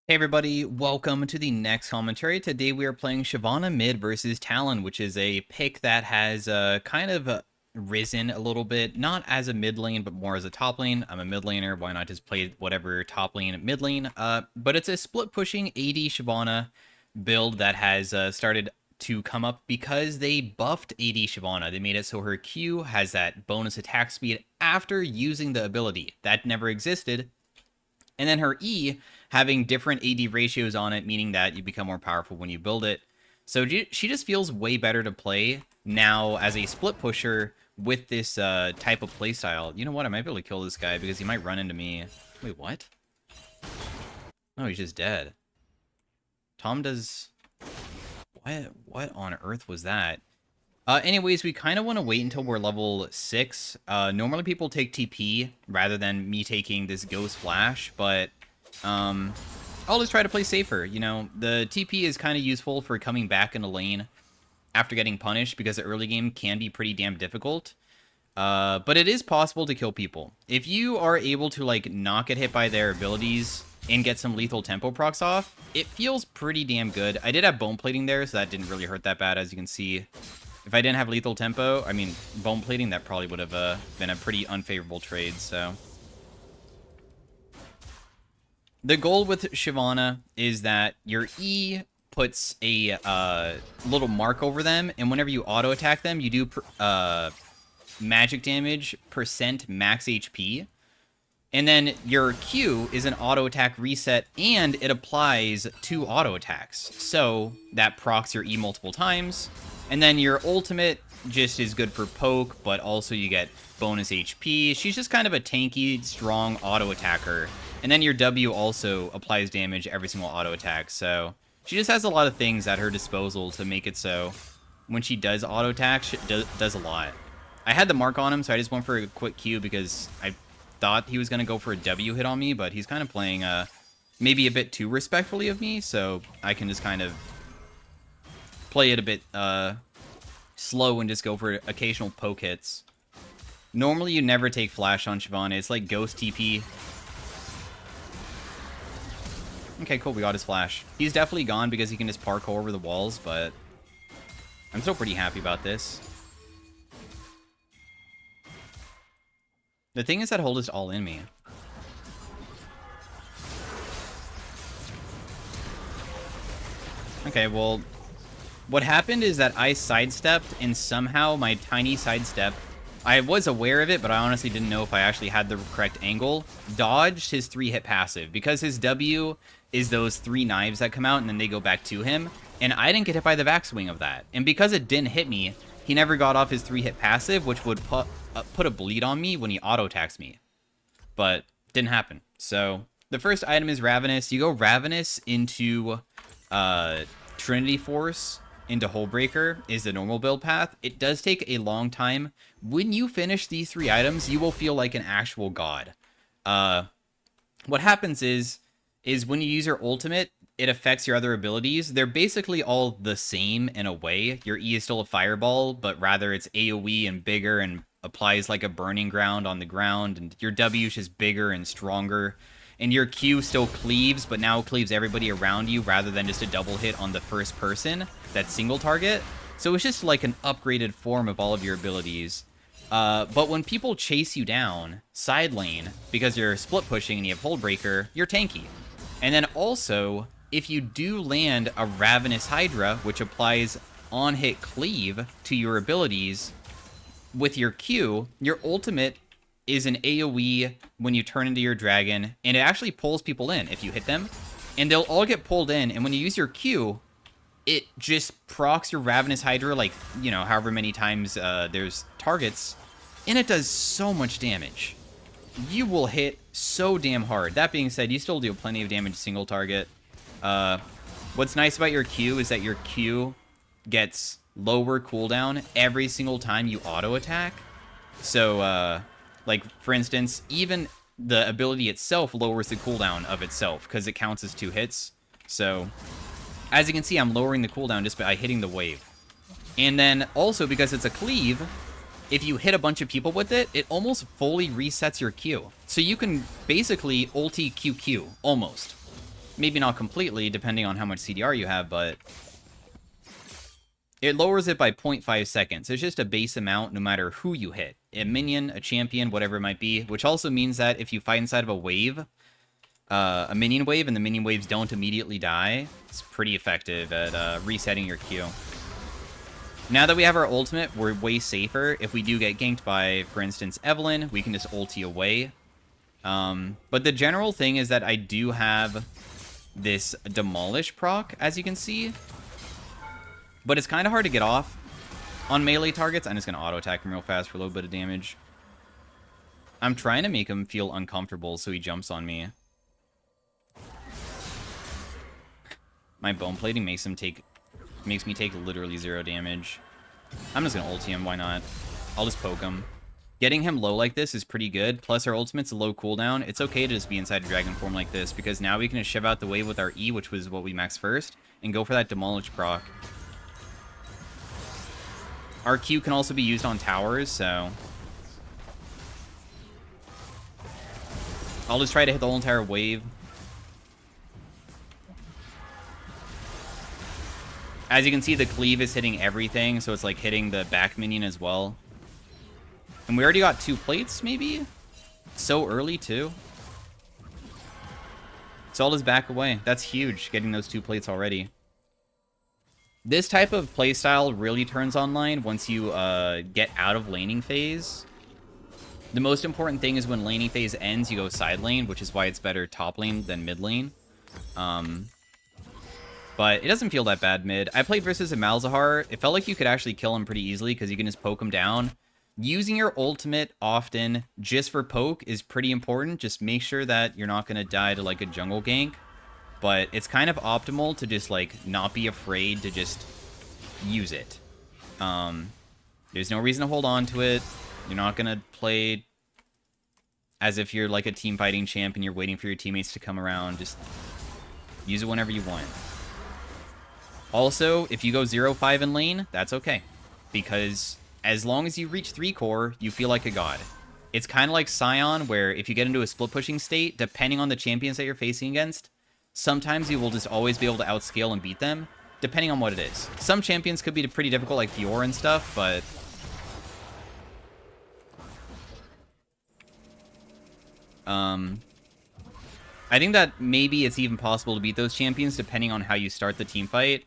Hey everybody, welcome to the next commentary. Today we are playing Shyvana mid versus Talon, which is a pick that has kind of risen a little bit, not as a mid lane, but more as a top lane. I'm a mid laner, why not just play whatever top lane mid lane? But it's a split pushing AD Shyvana build that has started to come up because they buffed AD Shyvana. They made it so her Q has that bonus attack speed after using the ability. That never existed. And then her E having different AD ratios on it, meaning that you become more powerful when you build it. So she just feels way better to play now as a split pusher with this type of playstyle. You know what? I might be able to kill this guy because he might run into me. Wait, what? Oh, he's just dead. Tom does... What on earth was that? Anyways, we kind of want to wait until we're level 6. Normally people take TP rather than me taking this Ghost Flash, but I'll just try to play safer. You know, the TP is kind of useful for coming back in a lane after getting punished because the early game can be pretty damn difficult. But it is possible to kill people. If you are able to, like, not get hit by their abilities and get some lethal tempo procs off, it feels pretty damn good. I did have bone plating there, so that didn't really hurt that bad, as you can see. If I didn't have lethal tempo, I mean, bone plating, that probably would have been a pretty unfavorable trade, so. The goal with Shyvana is that your E puts a little mark over them, and whenever you auto-attack them, you do magic damage percent max HP. And then your Q is an auto-attack reset, and it applies 2 auto-attacks. So that procs your E multiple times. And then your ultimate just is good for poke, but also you get bonus HP. She's just kind of a tanky, strong auto-attacker. And then your W also applies damage every single auto-attack. So she just has a lot of things at her disposal to make it so when she does auto-attack, she does a lot. I had the mark on him, so I just went for a quick Q because I thought he was going to go for a W hit on me, but he's kind of playing maybe a bit too respectfully of me, so I can just kind of play it a bit slow and just go for occasional poke hits. Normally, you never take flash on Shyvana. It's like Ghost TP. Okay, cool. We got his flash. He's definitely gone because he can just parkour over the walls, but I'm still pretty happy about this. The thing is that Hold is all in me. Okay, well, what happened is that I sidestepped, and somehow my tiny sidestep, I was aware of it, but I honestly didn't know if I actually had the correct angle, dodged his 3-hit passive, because his W is those 3 knives that come out, and then they go back to him, and I didn't get hit by the backswing of that. And because it didn't hit me, he never got off his 3-hit passive, which would put a bleed on me when he auto-attacks me. But didn't happen. So the first item is Ravenous. You go Ravenous into Trinity Force into Hullbreaker is the normal build path. It does take a long time. When you finish these 3 items, you will feel like an actual god. What happens is when you use your ultimate, it affects your other abilities. They're basically all the same in a way. Your E is still a fireball, but rather it's AoE and bigger and applies like a burning ground on the ground, and your W is just bigger and stronger, and your Q still cleaves, but now cleaves everybody around you rather than just a double hit on the first person, that single target. So it's just like an upgraded form of all of your abilities. But when people chase you down side lane because you're split pushing and you have Hullbreaker, you're tanky. And then also, if you do land a Ravenous Hydra, which applies on-hit cleave to your abilities, with your Q, your ultimate is an AoE when you turn into your dragon, and it actually pulls people in if you hit them, and they'll all get pulled in, and when you use your Q, it just procs your Ravenous Hydra, like, you know, however many times there's targets, and it does so much damage. You will hit so damn hard. That being said, you still do plenty of damage single target. What's nice about your Q is that your Q gets lower cooldown every single time you auto attack. So like for instance, even the ability itself lowers the cooldown of itself because it counts as 2 hits. So as you can see, I'm lowering the cooldown just by hitting the wave. And then also because it's a cleave, if you hit a bunch of people with it, it almost fully resets your Q. So you can basically ulti QQ almost. Maybe not completely, depending on how much CDR you have, but it lowers it by 0.5 seconds. It's just a base amount no matter who you hit. A minion, a champion, whatever it might be, which also means that if you fight inside of a wave, a minion wave, and the minion waves don't immediately die, it's pretty effective at resetting your Q. Now that we have our ultimate, we're way safer. If we do get ganked by, for instance, Evelynn, we can just ulti away. But the general thing is that I do have this Demolish proc, as you can see. But it's kind of hard to get off on melee targets. I'm just going to auto-attack him real fast for a little bit of damage. I'm trying to make him feel uncomfortable so he jumps on me. My bone plating makes me take literally 0 damage. I'm just going to ulti him, why not? I'll just poke him. Getting him low like this is pretty good, plus our ultimate's a low cooldown. It's okay to just be inside a dragon form like this, because now we can just shove out the wave with our E, which was what we maxed first, and go for that Demolish proc. Our Q can also be used on towers, so I'll just try to hit the whole entire wave. As you can see, the cleave is hitting everything, so it's like hitting the back minion as well. And we already got 2 plates, maybe? So early, too. So I'll just back away. That's huge, getting those 2 plates already. This type of playstyle really turns online once you get out of laning phase. The most important thing is when laning phase ends, you go side lane, which is why it's better top lane than mid lane. But it doesn't feel that bad mid. I played versus a Malzahar. It felt like you could actually kill him pretty easily because you can just poke him down. Using your ultimate often just for poke is pretty important. Just make sure that you're not going to die to like a jungle gank. But it's kind of optimal to just like not be afraid to just use it. There's no reason to hold on to it. You're not going to play as if you're like a team fighting champ and you're waiting for your teammates to come around. Just use it whenever you want. Also, if you go 0-5 in lane, that's okay. Because as long as you reach 3 core, you feel like a god. It's kind of like Scion, where if you get into a split pushing state, depending on the champions that you're facing against, sometimes you will just always be able to outscale and beat them, depending on what it is. Some champions could be pretty difficult, like Fiora and stuff, but I think that maybe it's even possible to beat those champions depending on how you start the team fight.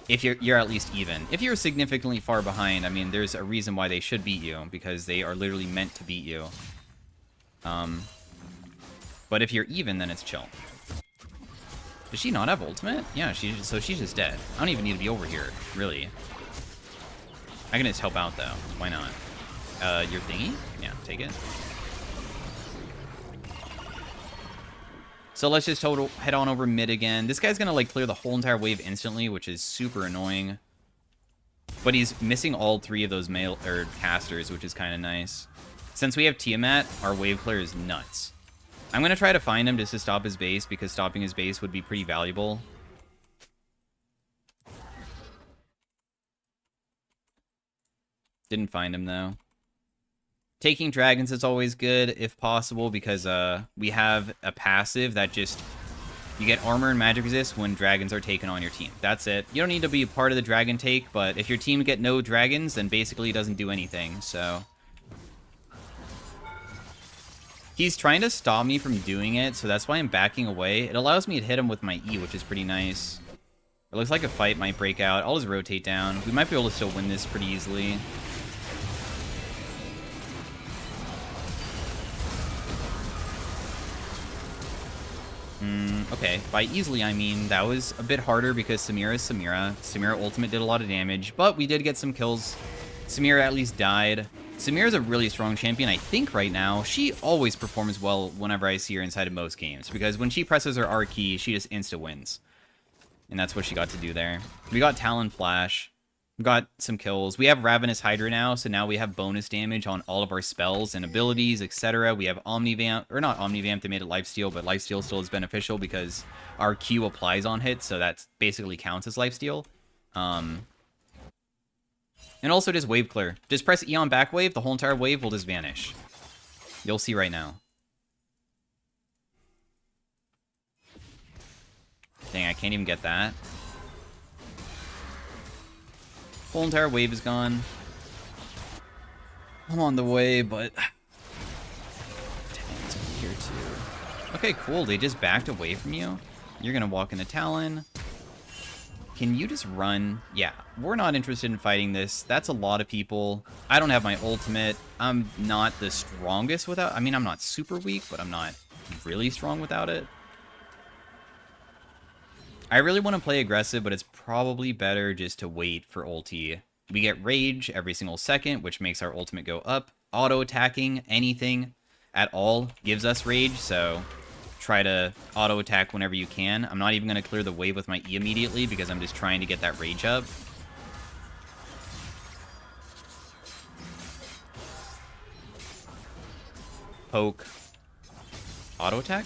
If you're at least even. If you're significantly far behind, I mean, there's a reason why they should beat you, because they are literally meant to beat you. But if you're even, then it's chill. Does she not have ultimate? Yeah, so she's just dead. I don't even need to be over here, really. I can just help out, though. Why not? Your thingy? Yeah, take it. So let's just head on over mid again. This guy's gonna like clear the whole entire wave instantly, which is super annoying. But he's missing all 3 of those casters, which is kind of nice. Since we have Tiamat, our wave clear is nuts. I'm gonna try to find him just to stop his base, because stopping his base would be pretty valuable. Didn't find him though. Taking dragons is always good, if possible, because we have a passive that just... You get armor and magic resist when dragons are taken on your team. That's it. You don't need to be a part of the dragon take, but if your team get no dragons, then basically it doesn't do anything, so... He's trying to stop me from doing it, so that's why I'm backing away. It allows me to hit him with my E, which is pretty nice. It looks like a fight might break out. I'll just rotate down. We might be able to still win this pretty easily. Okay, by easily I mean that was a bit harder because Samira is Samira. Samira ultimate did a lot of damage, but we did get some kills. Samira at least died. Samira's a really strong champion, I think, right now. She always performs well whenever I see her inside of most games, because when she presses her R key, she just insta-wins. And that's what she got to do there. We got Talon Flash. We got some kills. We have Ravenous Hydra now, so now we have bonus damage on all of our spells and abilities, etc. We have Omnivamp, or not Omnivamp, they made it Lifesteal, but Lifesteal still is beneficial because our Q applies on hits, so that basically counts as Lifesteal. And also just wave clear. Just press E on back wave, the whole entire wave will just vanish. You'll see right now. Dang, I can't even get that. Whole entire wave is gone. I'm on the way, but... Dang, it's over here too. Okay, cool. They just backed away from you. You're gonna walk into Talon. Can you just run? Yeah, we're not interested in fighting this. That's a lot of people. I don't have my ultimate. I'm not the strongest without... I mean, I'm not super weak, but I'm not really strong without it. I really want to play aggressive, but it's probably better just to wait for ulti. We get rage every single second, which makes our ultimate go up. Auto-attacking anything at all gives us rage, so try to auto-attack whenever you can. I'm not even going to clear the wave with my E immediately because I'm just trying to get that rage up. Poke. Auto-attack?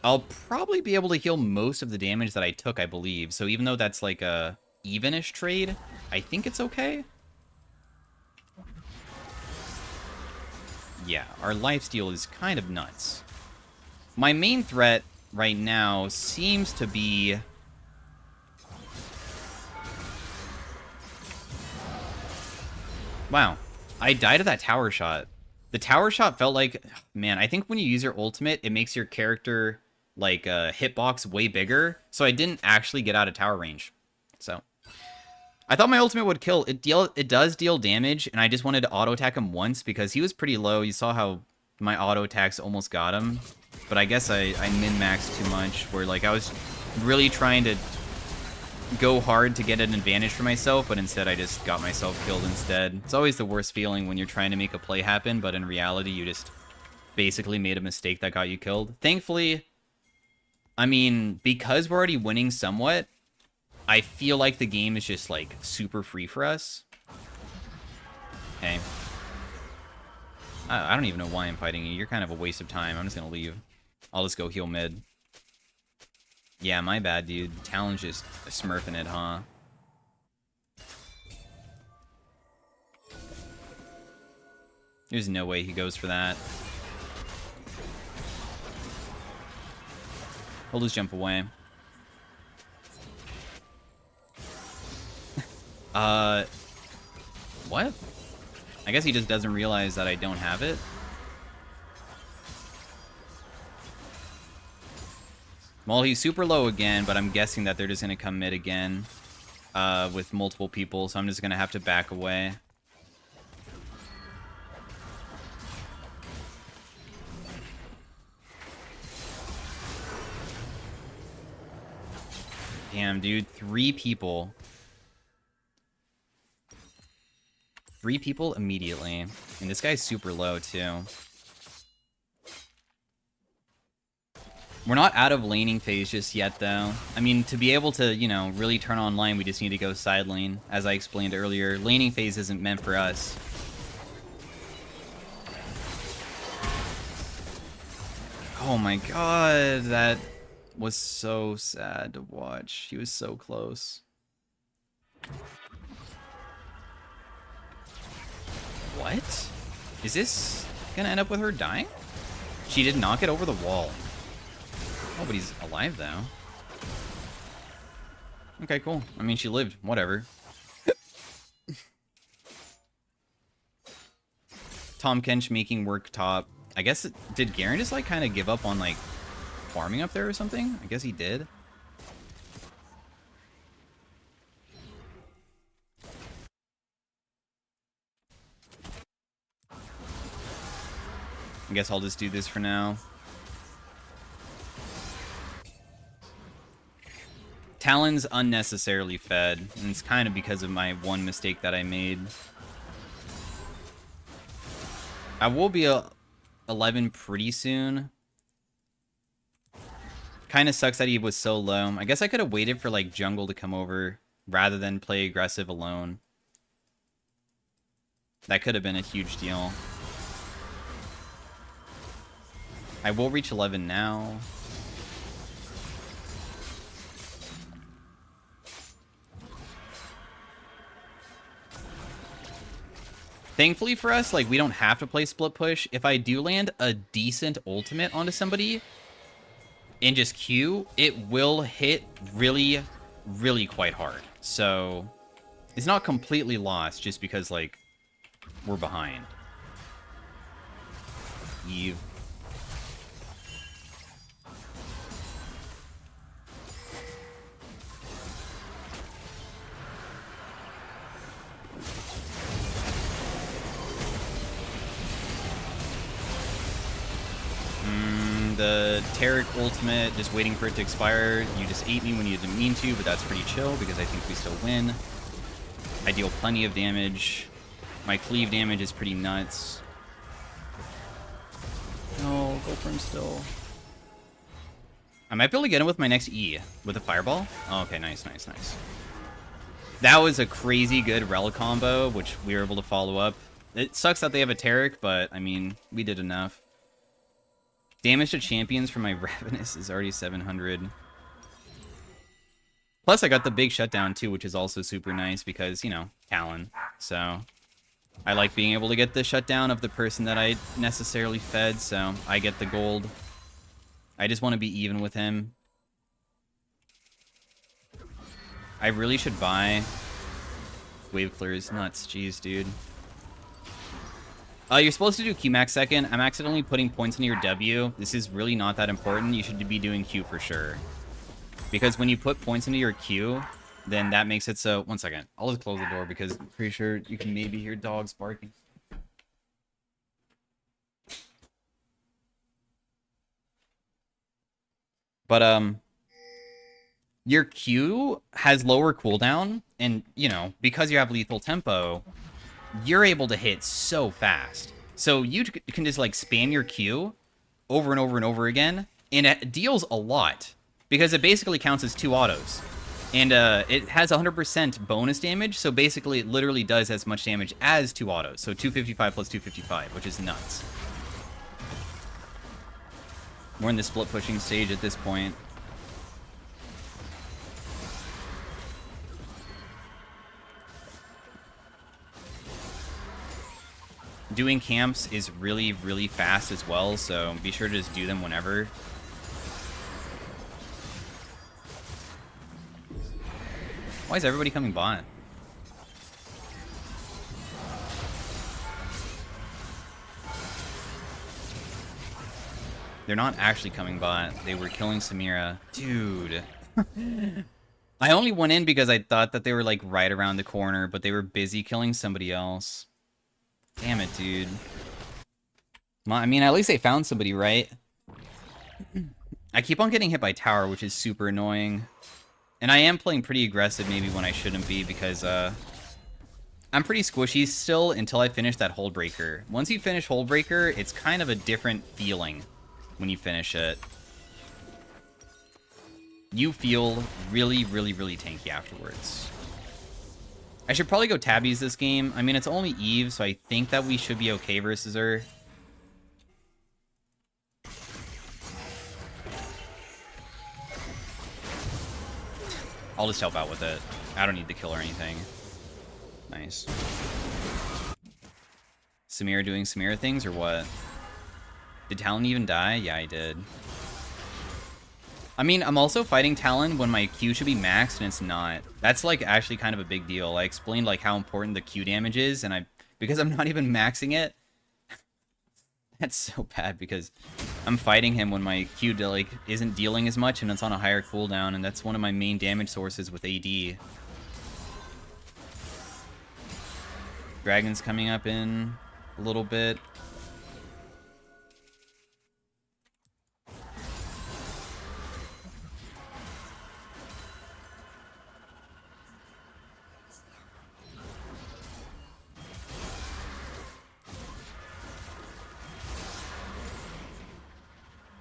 I'll probably be able to heal most of the damage that I took, I believe. So even though that's like a even-ish trade, I think it's okay. Yeah, our lifesteal is kind of nuts. My main threat right now seems to be... Wow, I died of that tower shot. The tower shot felt like... Man, I think when you use your ultimate, it makes your character... like hitbox way bigger, so I didn't actually get out of tower range. So I thought my ultimate would kill. It does deal damage, and I just wanted to auto attack him once because he was pretty low. You saw how my auto attacks almost got him, but I guess I min-maxed too much, where like I was really trying to go hard to get an advantage for myself, but instead I just got myself killed instead. It's always the worst feeling when you're trying to make a play happen, but in reality you just basically made a mistake that got you killed. Thankfully, I mean, because we're already winning somewhat, I feel like the game is just, like, super free for us. Okay. I don't even know why I'm fighting you. You're kind of a waste of time. I'm just gonna leave. I'll just go heal mid. Yeah, my bad, dude. Talon's just smurfing it, huh? There's no way he goes for that. He'll just jump away. What? I guess he just doesn't realize that I don't have it. Well, he's super low again, but I'm guessing that they're just gonna come mid again with multiple people, so I'm just gonna have to back away. Damn, dude. 3 people. 3 people immediately. And this guy's super low, too. We're not out of laning phase just yet, though. I mean, to be able to, you know, really turn online, we just need to go side lane. As I explained earlier, laning phase isn't meant for us. Oh my god, that was so sad to watch. He was so close. What? Is this gonna end up with her dying? She did not get over the wall. Oh, but he's alive, though. Okay, cool. I mean, she lived. Whatever. Tom Kench making work top. I guess, did Garen just, like, kind of give up on, like, farming up there or something? I guess he did. I guess I'll just do this for now. Talon's unnecessarily fed, and it's kind of because of my one mistake that I made. I will be 11 pretty soon. Kind of sucks that he was so low. I guess I could have waited for like jungle to come over rather than play aggressive alone. That could have been a huge deal. I will reach 11 now. Thankfully for us, like, we don't have to play split push. If I do land a decent ultimate onto somebody and just Q, it will hit really, really quite hard. So it's not completely lost just because, like, we're behind. Eve. The Taric ultimate, just waiting for it to expire. You just ate me when you didn't mean to, but that's pretty chill because I think we still win. I deal plenty of damage. My cleave damage is pretty nuts. No, go for him still. I might be able to get him with my next E. With a fireball? Oh, okay, nice, nice, nice. That was a crazy good relic combo, which we were able to follow up. It sucks that they have a Taric, but, I mean, we did enough. Damage to champions for my Ravenous is already 700. Plus, I got the big shutdown, too, which is also super nice because, you know, Talon. So, I like being able to get the shutdown of the person that I necessarily fed, so I get the gold. I just want to be even with him. I really should buy Wave Clear is nuts. Jeez, dude. You're supposed to do Q max second. I'm accidentally putting points into your W. This is really not that important. You should be doing Q for sure. Because when you put points into your Q, then that makes it so... One second. I'll just close the door because I'm pretty sure you can maybe hear dogs barking. But, your Q has lower cooldown, and, you know, because you have lethal tempo, you're able to hit so fast. So you can just, like, spam your Q over and over and over again, and it deals a lot, because it basically counts as 2 autos. And it has 100% bonus damage, so basically it literally does as much damage as 2 autos. So 255 plus 255, which is nuts. We're in the split pushing stage at this point. Doing camps is really, really fast as well, so be sure to just do them whenever. Why is everybody coming bot? They're not actually coming bot. They were killing Samira. Dude. I only went in because I thought that they were, like, right around the corner, but they were busy killing somebody else. Damn it, dude. Well, I mean, at least they found somebody, right? I keep on getting hit by tower, which is super annoying. And I am playing pretty aggressive maybe when I shouldn't be because, I'm pretty squishy still until I finish that Hullbreaker. Once you finish Hullbreaker, it's kind of a different feeling when you finish it. You feel really, really, really tanky afterwards. I should probably go Tabbies this game. I mean, it's only Eve, so I think that we should be okay versus her. I'll just help out with it. I don't need the kill or anything. Nice. Samira doing Samira things, or what? Did Talon even die? Yeah, I did. I mean, I'm also fighting Talon when my Q should be maxed and it's not. That's, like, actually kind of a big deal. I explained, like, how important the Q damage is, and because I'm not even maxing it, that's so bad because I'm fighting him when my Q, like, isn't dealing as much and it's on a higher cooldown, and that's one of my main damage sources with AD. Dragon's coming up in a little bit.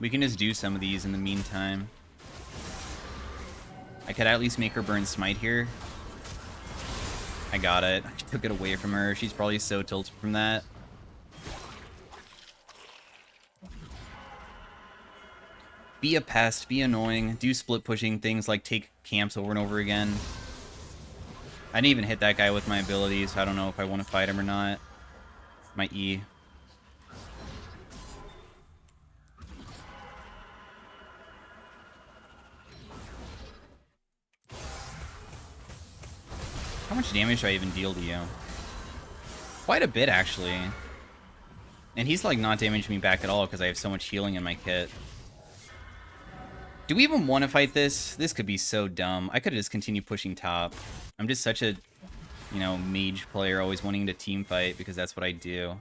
We can just do some of these in the meantime. I could at least make her burn Smite here. I got it. I took it away from her. She's probably so tilted from that. Be a pest, be annoying, do split pushing things like take camps over and over again. I didn't even hit that guy with my abilities, so I don't know if I want to fight him or not. my E. How much damage do I even deal to you? Quite a bit, actually. And he's, like, not damaging me back at all because I have so much healing in my kit. Do we even want to fight this? This could be so dumb. I could have just continued pushing top. I'm just such a, you know, mage player, always wanting to team fight because that's what I do.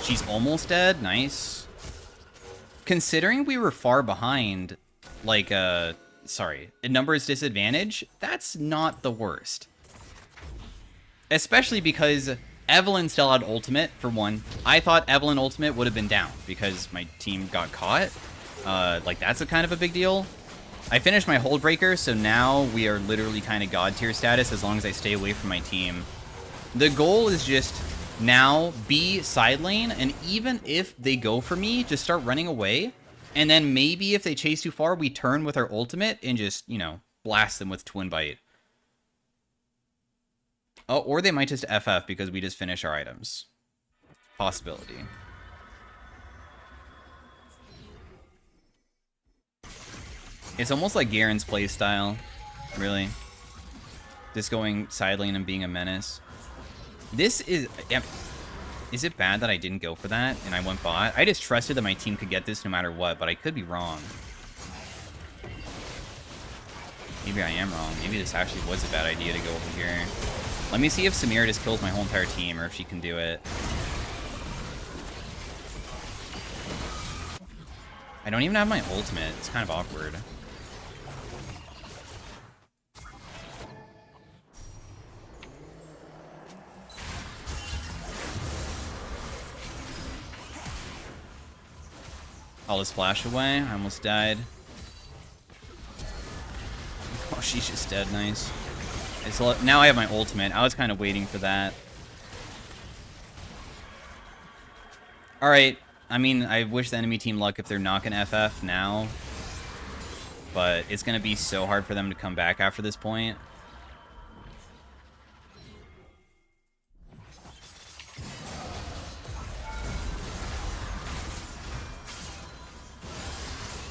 She's almost dead. Nice. Considering we were far behind, like, sorry, a numbers disadvantage, that's not the worst. Especially because Evelyn still had ultimate, for one. I thought Evelyn ultimate would have been down because my team got caught. Like, that's a kind of a big deal. I finished my Hullbreaker, so now we are literally kind of god tier status as long as I stay away from my team. The goal is just now be side lane, and even if they go for me, just start running away. And then maybe if they chase too far, we turn with our ultimate and just, you know, blast them with Twin Bite. Oh, or they might just FF because we just finish our items. Possibility. It's almost like Garen's playstyle, really. Just going side lane and being a menace. This is... Is it bad that I didn't go for that and I went bot? I just trusted that my team could get this no matter what, but I could be wrong. Maybe I am wrong. Maybe this actually was a bad idea to go over here. Let me see if Samira just kills my whole entire team or if she can do it. I don't even have my ultimate. It's kind of awkward. I'll just flash away. I almost died. Oh, she's just dead. Nice. Now I have my ultimate. I was kind of waiting for that. Alright. I mean, I wish the enemy team luck if they're not going to FF now. But it's going to be so hard for them to come back after this point.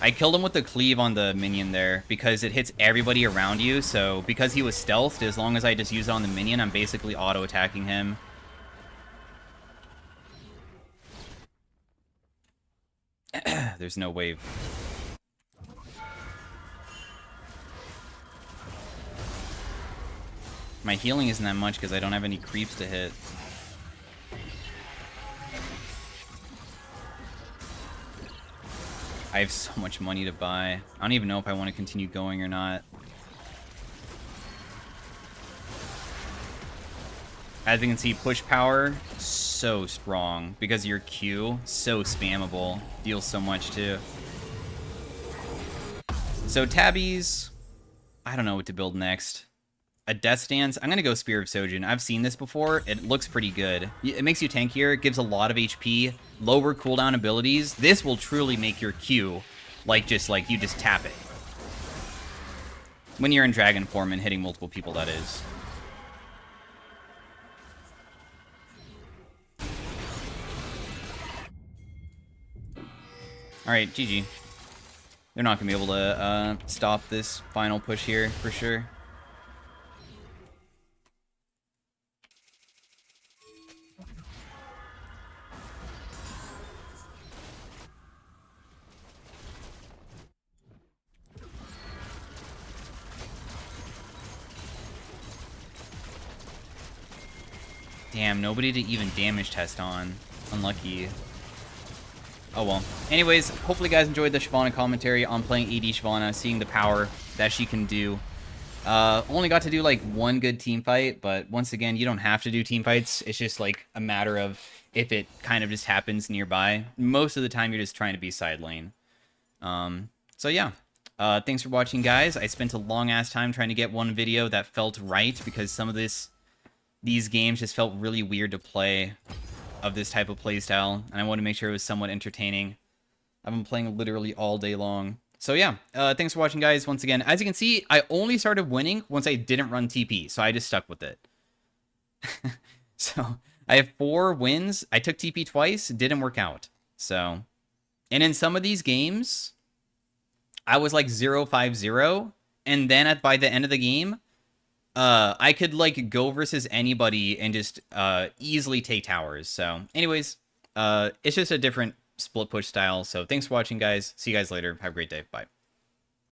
I killed him with the cleave on the minion there because it hits everybody around you. So because he was stealthed, as long as I just use it on the minion, I'm basically auto-attacking him. There's no wave. My healing isn't that much because I don't have any creeps to hit. I have so much money to buy. I don't even know if I want to continue going or not. As you can see, push power, so strong. Because your Q, so spammable. Deals so much too. So tabbies, I don't know what to build next. A Death Stance, I'm going to go Spear of Sojin. I've seen this before. It looks pretty good. It makes you tankier. It gives a lot of HP. Lower cooldown abilities. This will truly make your Q, like, you just tap it. When you're in Dragon form and hitting multiple people, that is. Alright, GG. They're not going to be able to stop this final push here, for sure. Damn, nobody to even damage test on. Unlucky. Oh well. Anyways, hopefully you guys enjoyed the Shyvana commentary on playing AD Shyvana, seeing the power that she can do. Only got to do like one good team fight, but once again, you don't have to do team fights. It's just like a matter of if it kind of just happens nearby. Most of the time, you're just trying to be side lane. So yeah. Thanks for watching, guys. I spent a long-ass time trying to get one video that felt right because some of these games just felt really weird to play of this type of playstyle, and I wanted to make sure it was somewhat entertaining. I've been playing literally all day long. So yeah, thanks for watching, guys. Once again, as you can see, I only started winning once I didn't run TP, so I just stuck with it. So I have 4 wins. I took TP twice, didn't work out. So, and in some of these games, I was like 0-5-0, and then by the end of the game, I could like go versus anybody and just easily take towers. So, anyways, it's just a different split push style. So, thanks for watching, guys. See you guys later. Have a great day. Bye.